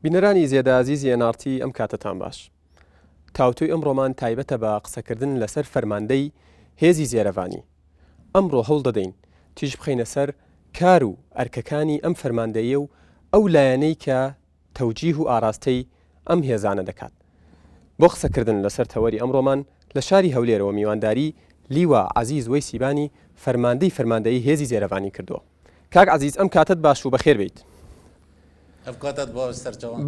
بینەرانی زێدە عەزیزی NRT ئەم کاتتان باش. تاوتوی ئەمڕۆمان تایبەتە بە قسەکردن لەسەر فەرماندەی هێزی زێرەڤانی. ئەمڕۆ هەوڵ دەدەین تیژ بخەینە سەر کار و ئەرکەکانی ئەم فەرماندەیە و ئەو لایەنەی کە تەوجیه و ئاراستەی ئەم هێزانە دەکات. بۆ قسەکردن لەسەر تەوەری ئەمڕۆمان لە شاری هەولێرەوە میوانداری لیوا عەزیز وەی سیبانی فەرماندەی هێزی زێرەڤانی کردووە. کاک عەزیز ئەم کاتت باش و بەخێر بیت.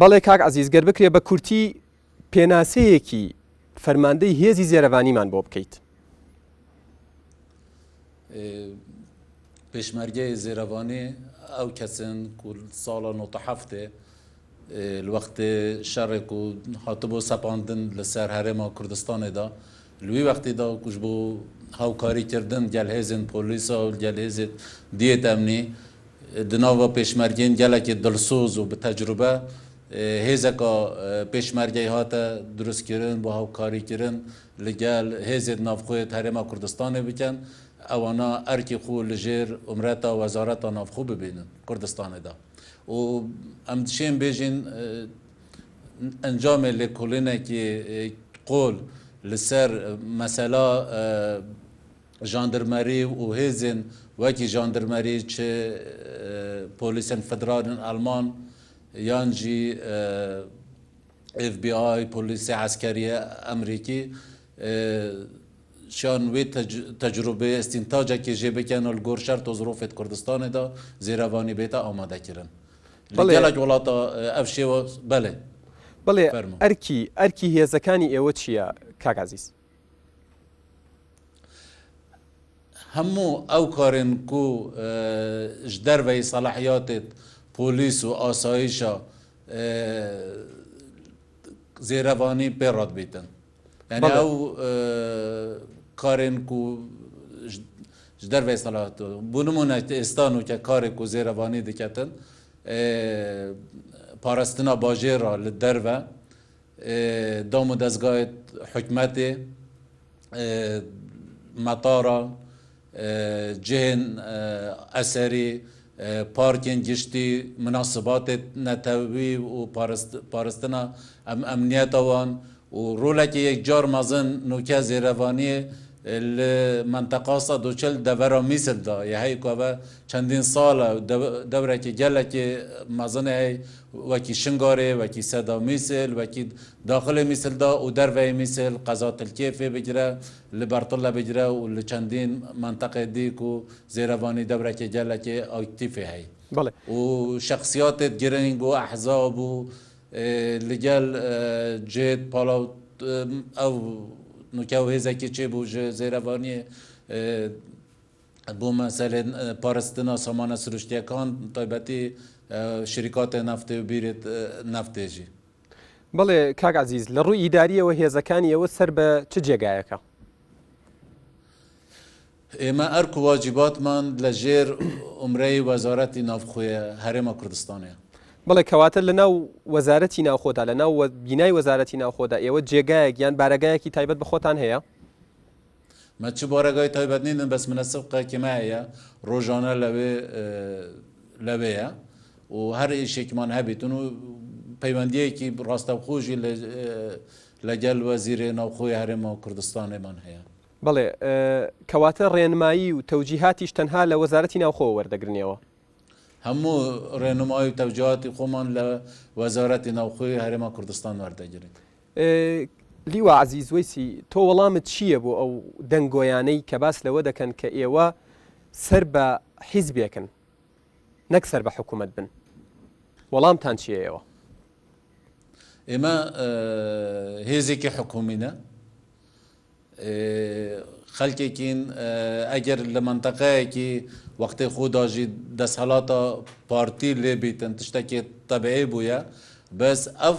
بەڵێ کاک عەزیز گەر بکرێ بە کورتی پێناسەیەکی فەرماندەی هێزی زێرەڤانیمان بۆ بکەیت. پێشمەرگەی زێرەڤانی ئەو کەسن کو ساڵە 97 الوەختێ شەڕێک و هاتبوو سەپاندن لەسەر هەرێما کوردستانێدا لوی وەختیدا کوش بۆ هاوکاریکردن گەل هێزن پۆلیسا و گەل هێزت دیێت ئەمنی دناوە پێشمەرگین gelekî dilsoz û bi tecrübe hêzeka pêşmergeyê hate durustkirin bu hawkarîkirin li gel hêzê navxwe Herêma Kurdistanê bikin ewana erkê xwe li jêr umreta wezareta navxwe bibînin Kurdistanê da û em dişên bêjin encamê lêkolînekî qol li ser mesela jandarmerî û hêzên wekî jandarmerî çi polisên federalên Alman yan jî FBI polîsê eskeriye Emerîkî şan wê tecrübê istîntacekê jê bikin li gor şert û zirofê Kurdistanê da zêrevanî bête amadekirin. Li gelek welata ev şêwe belê. بەڵێ ئەرکی هێزەکانی ئێوە چییە کاک عەزیز؟ هەموو ئەو کارên ku ji derveyî selahiyatê polîs û asayîşa zêrevanî pê radbîtin. Yani ew karên ku ji derveyî selahiyat bû nimûne êstan û ke karê ku zêrevanî diketin parastina bajêra li derve dam û dezgahê hikûmetê metara cihên eserî parkên giştî münasibatê netewî û parastina emniyeta wan û rolekî yekcar mezin nûke zêrevaniyê li menteqa sed û çil devera Mîsl da yê hey ku ve çendîn sal e dewrekî gelekî mezin hey wekî Şingarê wekî seda Mîsl wekî daxilê Mîsl da û derveyê Mîsl qeza Tilkêfê bigire li Bertilla bigire û li çendîn menteqê dî ku zêrevanî dewrekî gelekî aktîfê hey û şexsiyatê girîng û ehzab û li gel cêt palaw ew nûke û hêzekî çêbû ji zêrevaniyê بۆ meselên parastina samana siruştiyekan taybetî şirîkatê neftê û bîrê neftê jî. بەڵێ کاک عەزیز لە ڕووی ئیداریەوە هێزەکانی ئێوە سەر بە چ جێگایەکە؟ ئێمە ئەرک و واجیباتمان لە ژێر عومرەی وەزارەتی ناوخۆیە هەرێما کوردستانەیە. بەڵێ کەواتە لەناو وەزارەتی ناوخۆدا لەناو بینای وەزارەتی ناوخۆدا ئێوە جێگایەک یان بارەگایەکی تایبەت بە خۆتان هەیە؟ me çi baregahê taybet nînin bes minesibqekî me heye rojane levê ye û her êşekman hebîtin û peywendiyekî rastevxû jî li gel Wezîrê Navxwe Herêma Kurdistanê man heye. بەڵێ کەواتە ڕێنمایی و تەوجیهاتیش تەنها لە وەزارەتی ناوخۆ وەردەگرنەوە. هەموو ڕێنمایی و تەوجیهاتی خۆمان لە وەزارەتی ناوخۆی هەرێما کوردستان وەردەگرین. لیوا عەزیز وەیسی تۆ وەڵامت چییە بۆ ئەو دەنگۆیانەی کە باس لەوە دەکەن کە ئێوە سەر بە حیزبێکن نەک سەر بە حکوومەت بن وەڵامتان چییە ئێوە؟ ئێمە هێزێکی حکوومینە خەلکێکین ئەگەر لە منتەقەیەکی وەختەی خۆداژی دەسەڵاتە پارتی لێبیتن تشتێکی تەبیعی بووە بەس ئەو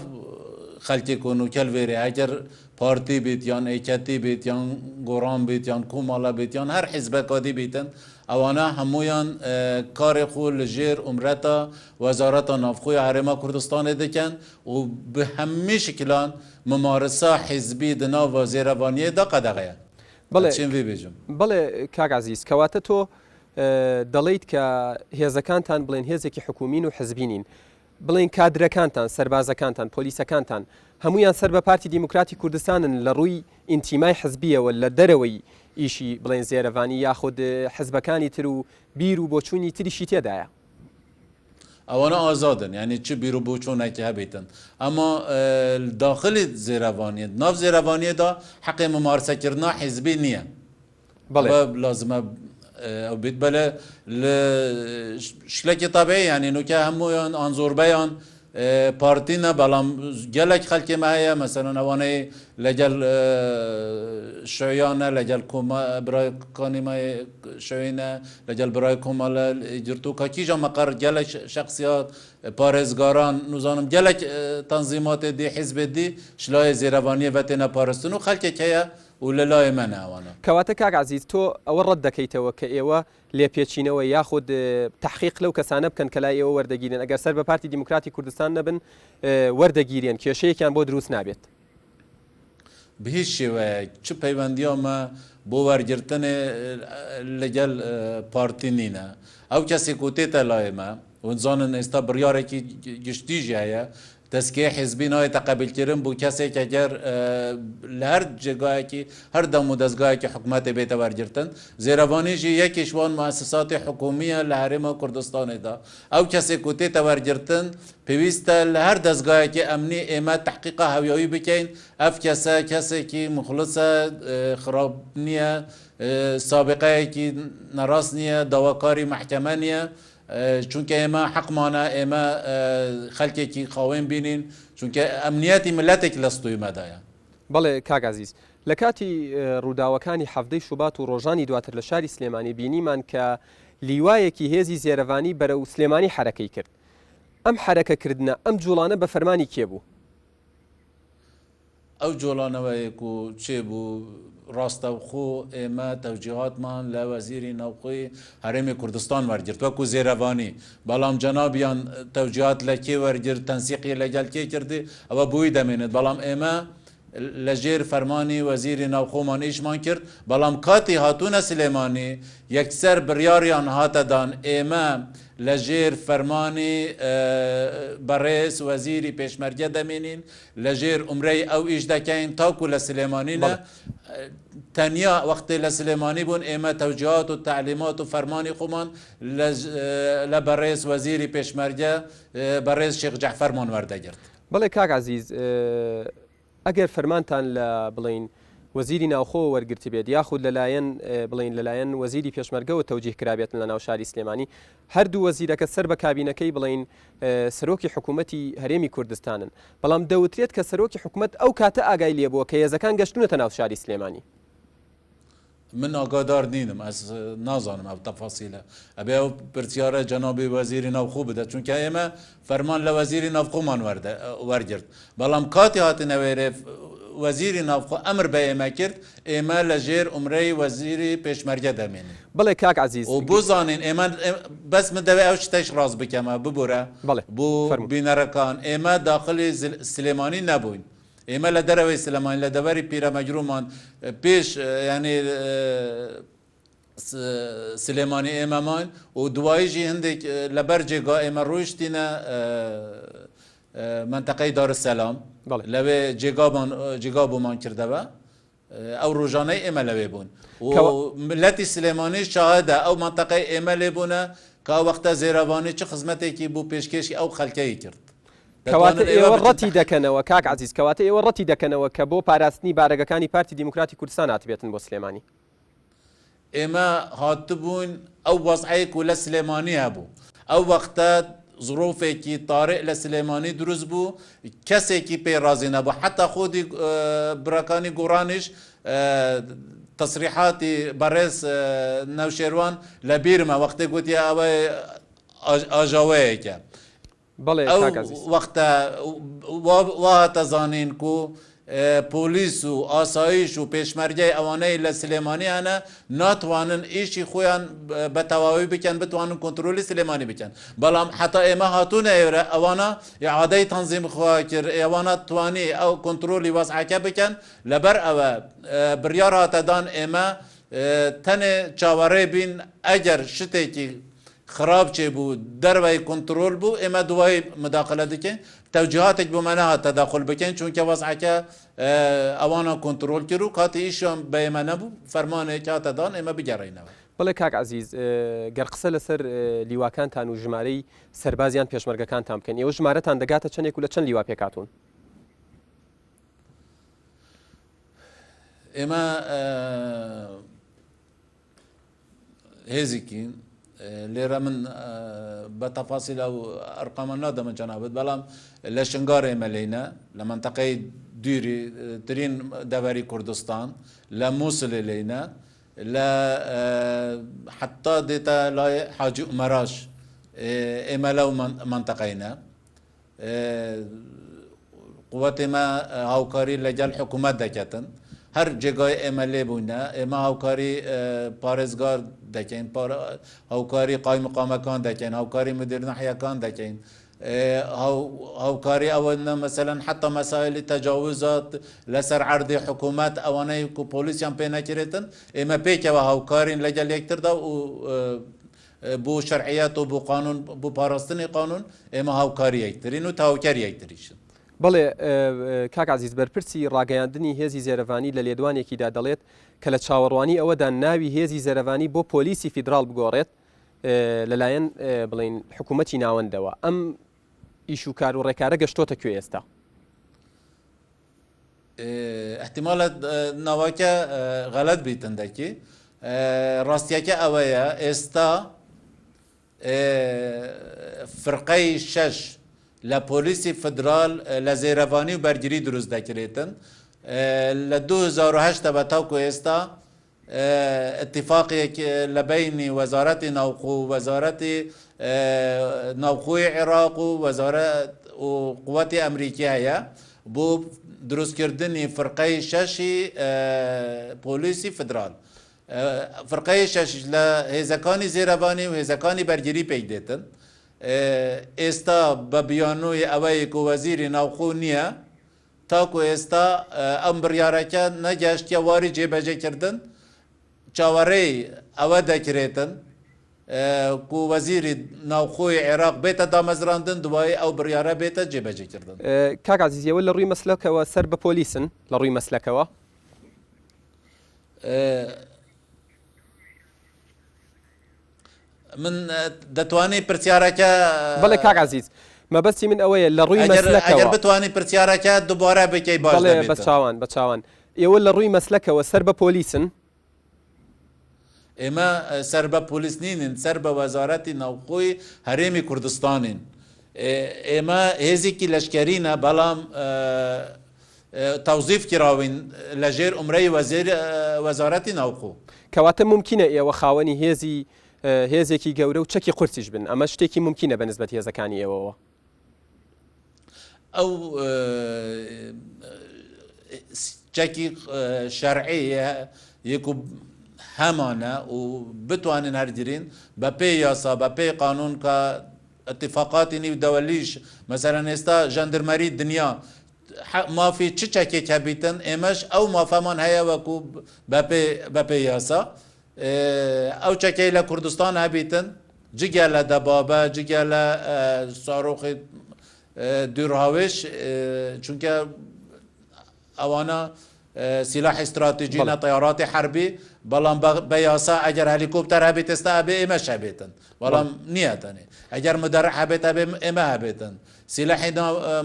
خەلکێک و نوکەل وێرێ ئەگەر پارتی بیت یان ئەیکەتی بیت یان گۆڕان بیت یان کۆمەڵە بیت یان هەر حیزبێکادی بیتن ئەوانە هەمویان کارێ خۆ لە ژێر عومرەتە وەزارەتە ناوخۆی هەرێما کوردستانê dikin û bi hemî şikilan ممارسە حیزبی di nav zêrevaniyê da qedeğeye. çên vê bêjim. بەڵێ کاک عەزیز کەواتە تۆ دەڵێیت کە هێزەکانتان بڵێن هێزێکی حکوومین و حزبینین بڵین کادرەکانتان سەربازەکانتان پۆلیسەکانتان هەمویان سەر بە پارتی دیموکراتی کوردستانن لە ڕووی ئینتیمای حزبیەوە لە دەرەوەی ئیشی بڵێن زێرەڤانی یاخود حزبەکانی تر و بیر و بۆچوونی تریشی تێدایە ئەوانە ئازادن یعنی چ بیر و بۆچوونێکی هەبێتن ئەما داخلی زێرەوانیت ناو زێرەوانیەدا حەقی ممارسەکردنا حیزبی نییە لازمە ئەو بیت بەلە شلێکی تابعی یعنی نوکە هەمویان ئان زۆربەیان پارتینە بەڵام gelek خەلکی me heye mesela ئەوانەی لەگەل شویانە لەگەل براکانی me شوینە لەگەل برای کۆمەڵە گرتوکە کیژە مەقەر gelek شخصیات پارێزگاران نوزانم gelek تەنزیماتێ دی حیزبێ دی شلای زێرەوانیە vەتێنە پارستن و خەلکێک هەیە و لە لای منە ئەوانە کەواتە کاک عەزیز تۆ ئەوە ڕەت دەکەیتەوە کە ئێوە لێپێچینەوە یاخود تحقیق لەو کەسانە بکەن کە لای ئێوە وەردەگیرن ئەگەر سەر بە پارتی دیموکراتی کوردستان نەبن وەردەگیرێن کێشەیەکیان بۆ دروست نابێت به هیچ شێوەیە چ پەیوەندیامە بۆ وەرگرتنێ لەگەل پارتی نینە ئەو کەسێک و تێتە لایمە ونزانن ئێستا بڕیارێکی گشتیژ هەیە دەستگای حیزبی نایە تەقەبیلکردن بۆ کەسێک ئەگەر لە هەر جێگایەکی هەر دەم و دەستگایەکی حکوومەتێ بێتە وەرگرتن زێرەوانیژی یەکیشوان مؤسساتی حکومیە لە هەرێمە کوردستانێدا ئەو کەسێک و تێتە وەرگرتن پێویستە لە هەر دەستگایەکی ئەمنی ئێمە تحقیقا هەویەوی بکەین ئەف کەسە کەسێکی مخلصە خراپ نییە سابقەیەکی نەڕاست نییە داواکاری محکەمە نییە چونکە ئێمە حەقمانە ئێمە خەلکێکی خاوێن بینین چونکە ئەمنیەتی ملەتێک لە ستۆی مەدایە بەڵێ کاک عەزیز لە کاتی ڕووداوەکانی هەفتەی شوبات و ڕۆژانی دواتر لە شاری سلێمانی بینیمان کە لیوایەکی هێزی زێرەڤانی بەرەو سلێمانی حرەکەی کرد ئەم حرەکەکردنە ئەم جوڵانە بە فەرمانی کێ بوو ئەو جۆڵانەوەیەک و چێ بوو ڕاستەوخۆ ئێمە تەوجیهاتمان لە وەزیری ناوخۆی هەرێمی کوردستان وەرگرت وەکو زێرەڤانی بەڵام جەنابیان تەوجیهات لە کێ وەرگرت تەنسیقی لەگەل کێ کردی ئەوە بووی دەمێنێت بەڵام ئێمە لە ژێر فەرمانی وەزیری ناوخۆمان ئیشمان کرد بەڵام کاتی هاتوونە سلێمانی یەکسەر بڕیاریان هاتەدان ئێمە لە ژێر فەرمانی بەڕێز وەزیری پێشمەرگە دەمێنین لە ژێر عومرەی ئەو ئیش دەکەین تاکو لە سلێمانینە تەنیا وەختێ لە سلێمانی بوون ئێمە تەوجیهات و تعلیمات و فەرمانی خۆمان لە بەڕێز وەزیری پێشمەرگە بەڕێز شێخ جەعفەرمان وەردەگرت بەڵێ کاک عەزیز ئەگەر فەرمانتان لە بڵین وەزیری ناوخۆ وەرگرتی بێت یاخود لەلایەن بڵین لەلایەن وەزیری پێشمەرگەوە تەوجیه کرابێتن لە ناو شاری سلێمانی هەردوو وەزیرەکە سەر بە کابینەکەی بڵین سەرۆکی حکوومەتی هەرێمی کوردستانن بەڵام دەوترێت کە سەرۆکی حکوومەت ئەو کاتە ئاگای لێبووە کە هێزەکان گەشتونەتە ناو شاری سلێمانی من ئاگادار نینم ئەس نازانم ئەو تەفاسیلە ئەبێ ئەو پرسیارە جەنابی وەزیری ناوخۆ بدات چونکە ئێمە فەرمان لە وەزیری ناوخۆمان وەرگرت بەڵام کاتی هاتنەوێرێ وەزیری ناوخۆ ئەمر بە ئێمە کرد ئێمە لە ژێر عومرەی وەزیری پێشمەرگە دەمێنین بڵێ کاک عەزیز و بزانین ئێمە بەس من دەوێت ئەو شتەش ڕاست بکەمە ببوورە بۆ بینەرەکان ئێمە داخلی سلێمانی نەبووین ئێمە لە دەرەوەی سلێمانی لە دەوەری پیرەمەجروومان پێش ینی سلێمانی ئێمەمان و دواییژی هەندێک لەبەر جێگا ئێمە ڕۆیشتینە منتەقەی دارسەلام لەوێ جێگا بۆمان کردەوە ئەو ڕۆژانەی ئێمە لەوێ بوون و ملەتی سلێمانی شاهدە ئەو منتەقەی ئێمە لێبوونە کە وەختە زێرەوانی چه خزمەتێکی بوو پێشکەشی ئەو خەلکەی کرد کەواتە ئێوە ڕەتی دەکەنەوە کاک عەزیز کەواتە ئێوە ڕەتی دەکەنەوە کە بۆ پاراستنی بارەگەکانی پارتی دیموکراتی کوردستان هاتبێتن بۆ سلێمانی ئێمە هاتبوون ئەو وەزعەیەک و لە سلێمانی هەبوو ئەو وەختە زڕۆفێکی تارێ لە سلێمانی دروست بوو کەسێکی پێڕازی نەبوو حتا خۆدی براکانی گۆڕانیش تەسریحاتی بەڕێز نەوشێروان لە بیرمە وەختێک گوتی ئەوە ئاژاوەیەکە ئەو وەختە واتەزانین و پۆلیس و ئاسایش و پێشمەرگەی ئەوانەی لە سلێمانیانە ناتوانن ئیشی خۆیان بە تەواوی بکەن بتوانن کۆنتترۆلی سلێمانی بکەن بەڵام حتا ئێمە هاتوونە ئێرە ئەوانە یعادەی تەنزیم خوا کرد ئێوانە توانی ئەو کۆنتترۆلی وەزعەکە بکەن لەبەر ئەوە بڕیار هاتەدان ئێمە تەنێ چاوەڕێ بین ئەگەر شتێکی خراب چه بو دربای کنترل بو اما دوای مداخله دکن توجیهاتك بمعناها تداخل بکن چون که وضعك اوانا کنترل کرو کات ایشان به اما نبو فرمان که دان اما بگرینه. بەڵێ کاک عزیز گەر قسە لەسەر لیواکانتان و ژمارەی سەربازیان پێشمەرگەکانتان بکەن ئێوە ژمارەتان دەگاتە چەندێک و لە چەند لیوا پێکاتون؟ ئێمە هێزیکین لێرە من بە تەفاسیل ئەو ئەرقامە نادەمە جەنابەت بەڵام لە شنگار ئێمە لێینە لە منتەقەی دووری ترین دەڤەری کوردستان لە مووسڵێ لێینە لا حتى ديتا لا حاجي مراش اما لو منطقينا قوات ما هاوكاري لجال حكومات دكتن هر جگای املی بونا اما هاوکاری پارزگار دکن هاوکاری قایم مقامکان دکن هاوکاری مدیر نحیکان دکن هاوكاري أولنا مثلا حتى مسائل التجاوزات لسر عرض حكومات أواني كو بوليسيان بينا كريتن إما بيكا وهاوكاري لجل يكتر دا بو شرعيات وبو قانون بو باراستني قانون إما هاوكاري يكترين وتهاوكاري يكتريشن بەڵێ کاک عزیز بەرپرسی ڕاگەیاندنی هێزی زێرەڤانی لە لێدوانێکیدا دەڵێت کە لە چاوەڕوانی ئەوەدا ناوی هێزی زێرەڤانی بۆ پۆلیسی فیدراڵ بگۆڕێت لەلایەن بڵین حکوومەتی ناوەندەوە ئەم ئیش و کار و ڕێکارە گەشتۆتە کوێ ئێستا؟ احتمالات ناواکە غەلەت بیتن دەکی ڕاستیەکە ئەوەیە ئێستا فرقەی شەش لە پۆلیسی فدرال لە زێرەڤانی و بەرگری دروست دەکرێتن لە 2008 بە تاوکو ئێستا اتفاقيك لبين وزارة نوقو وزارة نوقو العراق ووزارة وقوات أمريكية هي بو دروس كردني فرقي شاشي بوليسي فدرال فرقي شاشي هذا كان زيرباني وهذا كان برجري بيدتن استا ببيانوي أويك وزير نوقو نيا تاكو استا أمبرياركا نجاشت واري جيبجي كردن چاوەڕێی ئەوە دەکرێتن کو وەزیری ناوخۆی عێراق بێتە دامەزراندن دوای ئەو بڕیارە بێتە جێبەجێکردن. کاک عزیزیەوە لە ڕووی مەسلەکەوە سەر بە پۆلیسن لە ڕووی مەسلەکەوە من دەتوانێت پرسیارەکە بەڵێ کاک عزیز مەبەستی من ئەوەیە لە ڕووی مەسلەکەوە ئەگەر بتوانێت پرسیارەکە دووبارە بکەی باش بە چاوان بە چاوان ئێوە لە ڕووی مەسلەکەوە سەر بە پۆلیسن ئێمە سەر بە پۆلیس نینن سەر بە وەزارەتی ناوخۆی هەرێمی کوردستانین ئێمە هێزێکی لەشکەرینە بەڵام تەوزیف کراوین لە ژێر ئومرەی وەزارەتی ناوخۆ کەواتە ممکنە ئێوە خاوەنی هێزێکی گەورە و چەکی قورسیش بن ئەمە شتێکی ممکنە بەنسبەت هێزەکانی ئێوەوە ئەو چەکی شەرعیە یەک همانه و بتوانین هرگیرین با پی یاسا با پی قانون که اتفاقاتی نیو دولیش مثلا استا جندرمری دنیا ما في چه کبیتن امش او ما فهمان هيا وكو با پی یاسا او چکه لکردستان هبیتن جگه لدبابه جگه لصاروخ دورهاوش چونکه اوانا سلاح استراتيجي طيارات حربي بلام بياسا اجر هليكوبتر هبيت استا ابي ايمش هبيتن بلام نيتني اجر مدرع هبيت ابي ايما هبيتن سلاح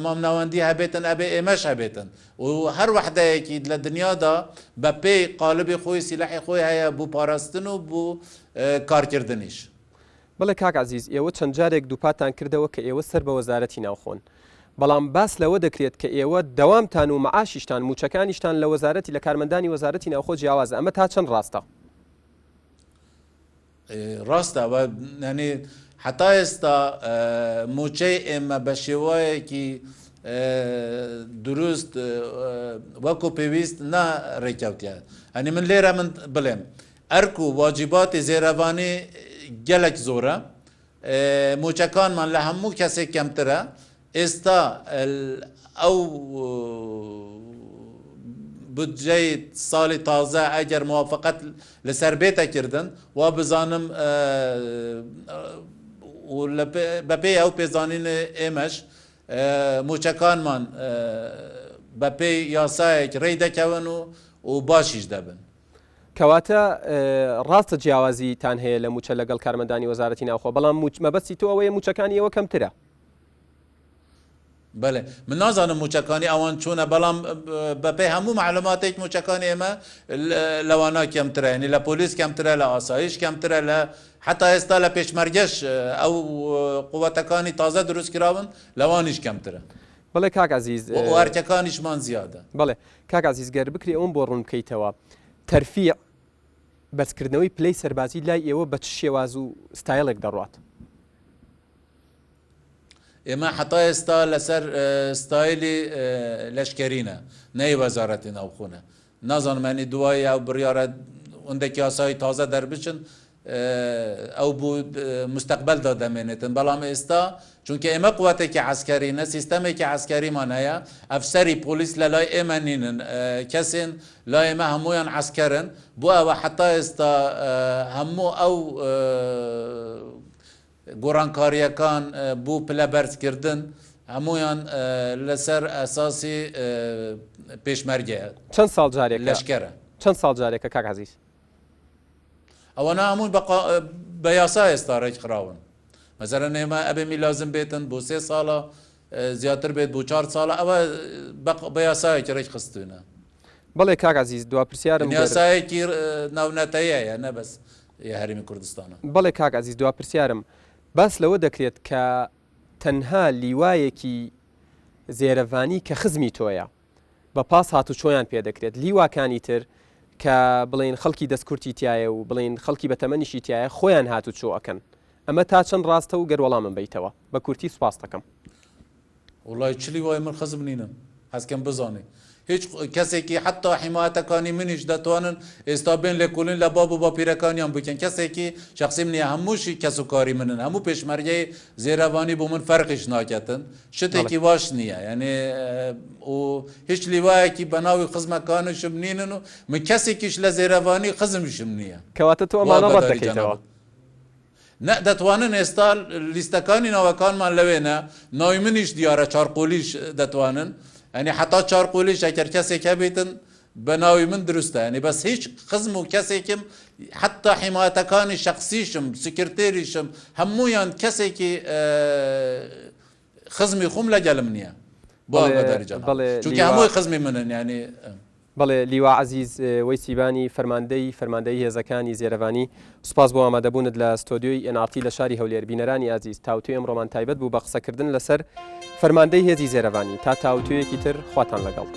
ممنوندي هبيتن ابي ايمش هبيتن وهر وحده اكيد للدنيا دا ببي قالب خوي سلاح خوي هيا بو باراستن و بو كاركردنيش بەڵێ کاک عزیز ئێوە چەند جارێک دووپاتان کردەوە کە ئێوە سەر بە وەزارەتی ناوخۆن بەڵام باس لەوە دەکرێت کە ئێوە دەوامتان و مەعاشیشتان موچەکانیشتان لە وەزارەتی لە کارمەندانی وەزارەتی ناوخۆ جیاوازە ئەمە تا چەند ڕاستە؟ ڕاستە ینی حتا ئێستا موچەی ئێمە بە شێوەیەکی دروست وەکو پێویست ناڕێککەوتیە ئەنی من لێرە من بڵێم ئەرک و واجیباتی زێرەڤانی gelek zora موچەکانمان لە هەموو کەسێک کەمترە ئێستا ئەو بودجەی ساڵی تازە ئەگەر موافقەت لەسەر بێتە کردن و بزانم بە پێی ئەو پێزانینە ئێمەش موچەکانمان بە پێی یاسایەک ڕێی دەکەون و باشیش دەبن. کەواتە ڕاستە جیاوازیتان هەیە لە موچە لەگەڵ کارمەندانی وەزارەتی ناوخۆ، بەڵام مەبەستی تۆ ئەوەیە موچەکانی ئێوە کەمترە. بەێ من نازانم موچەکانی ئەوان چوونە، بەڵام بەپێی هەموو معلوماتێک موچەکانی ئێمە لەوانە کەمترێنی لە پۆلیس کەمترە، لە ئاسایش کەمترە، لە حتا ئێستا لە پێشمەرگەش ئەو قووەتەکانی تازە دروستکراون لەوانیش کەمترە. بەڵێ کاک عەزیز وارکەکانیشمان زیادە. بەڵێ کاک عەزیز گەر بکرێ ئەوم بۆ ڕوون بکەیتەوە تەرفیع بەرزکردنەوەی پلەی سەربازی لای ئێوە بە چ شێواز و ستایلێک دەڕوات؟ ئێمە حتا ئێستا لەسەر ستایلی لەشکرینە نەی وەزارەتی ناوخۆنە، نازانمانی دوای ئەو بڕیارە ئەوەندێکی یاسایی تازە دەربچن ئەو بوو مستەقبەلدا دەمێنێتن، بەڵام ئێستا چونکە ئێمە قووەتێکی عسکەرینە، سیستەمێکی عسکەریمان هەیە، ئەفسەری پۆلیس لە لای ئێمە نینن، کەسێن لای ئێمە هەمویان عسکەرن، بۆ ئەوە حتا ئێستا هەموو ئەو گۆڕانکاریەکان بوو پلە بەرزکردن هەمویان لەسەر ئەساسی پێشمەرگەیە. چەند ساڵ جارێک لەشکەرە، چەند ساڵ جارێکە کاک عەزیز؟ ئەوەنە هەمووی بە یاسا ئێستا ڕێکخراون. مەسەلەن ئێمە ئەبێمی لازم بێتن بۆ 3 ساڵە زیاتر بێت بۆ 4 ساڵە، ئەوە بە یاسایەکی ڕێک خستوونە. بەڵێ کاک عەزیز دوا پرسیارم یاسایەکی ناونەتەیەیە نەبەس هەرێمی کوردستانە. بەڵێ کاک عەزیز دوا پرسیارم باس لەوە دەکرێت کە تەنها لیوایەکی زێرەڤانی کە خزمی تۆیە بە پاس هاتوچۆیان پێ دەکرێت، لیواکانی تر کە بڵێن خەڵکی دەستکورتی تایە و بڵێن خەڵکی بەتەمەنیشی تایە خۆیان هاتوچۆ ئەکەن. ئەمە تا چەند ڕاستە و گەروەڵام من بیتەوە بە کورتی سوپاس دەکەم. وڵای چلی وای من خزم نینم، هەستکەم بزانێ هیچ کەسێکی حتا حیمایەتەکانی منیش دەتوانن ئێستا بێن لێکۆڵین لە باب و باپیرەکانیان بکەن، کەسێکی شخصی منیە، هەمووشی کەس و کاری منن، هەموو پێشمەرگەی زێرەوانی بۆ من فەرقیش ناکەتن، شتێکی باش نییە، یعنی و هیچ لیوایەکی بە ناوی خزمەکانشم نینن و من کەسێکیش لە زێرەوانی خزمشم نییە. کەواتە تۆ ئەمانە ڕەت دەکەیتەوە؟ نه دەتوانن ئێستا لیستەکانی ناوەکانمان لەوێنە، ناوی منیش دیارە چارقۆلیش دەتوانن، ئەنی حتا چارقۆلیش ئەگەر کەسێکە بێتن بە ناوی من دروستە، ینی بەس هیچ خزم و کەسێکم حتا حیمایەتەکانی شخصیشم سکرتێریشم هەمویان کەسێکی خزمی خۆم لەگەلم نییە بۆ دەریجان، چونکە هەمووی خزمی منن. ینی بەڵێ لیوا عەزیز وەیسیبانی فەرماندەی هێزەکانی زێرەڤانی، سوپاس بۆ ئامادەبوونت لە ستۆدیۆی NRT لە شاری هەولێر. بینەرانی عەزیز تاوتوێ ئەمڕۆمان تایبەت بوو بە قسەکردن لەسەر فەرماندەی هێزی زێرەڤانی. تا تاوتوێیەکی تر خواتان لەگەڵ.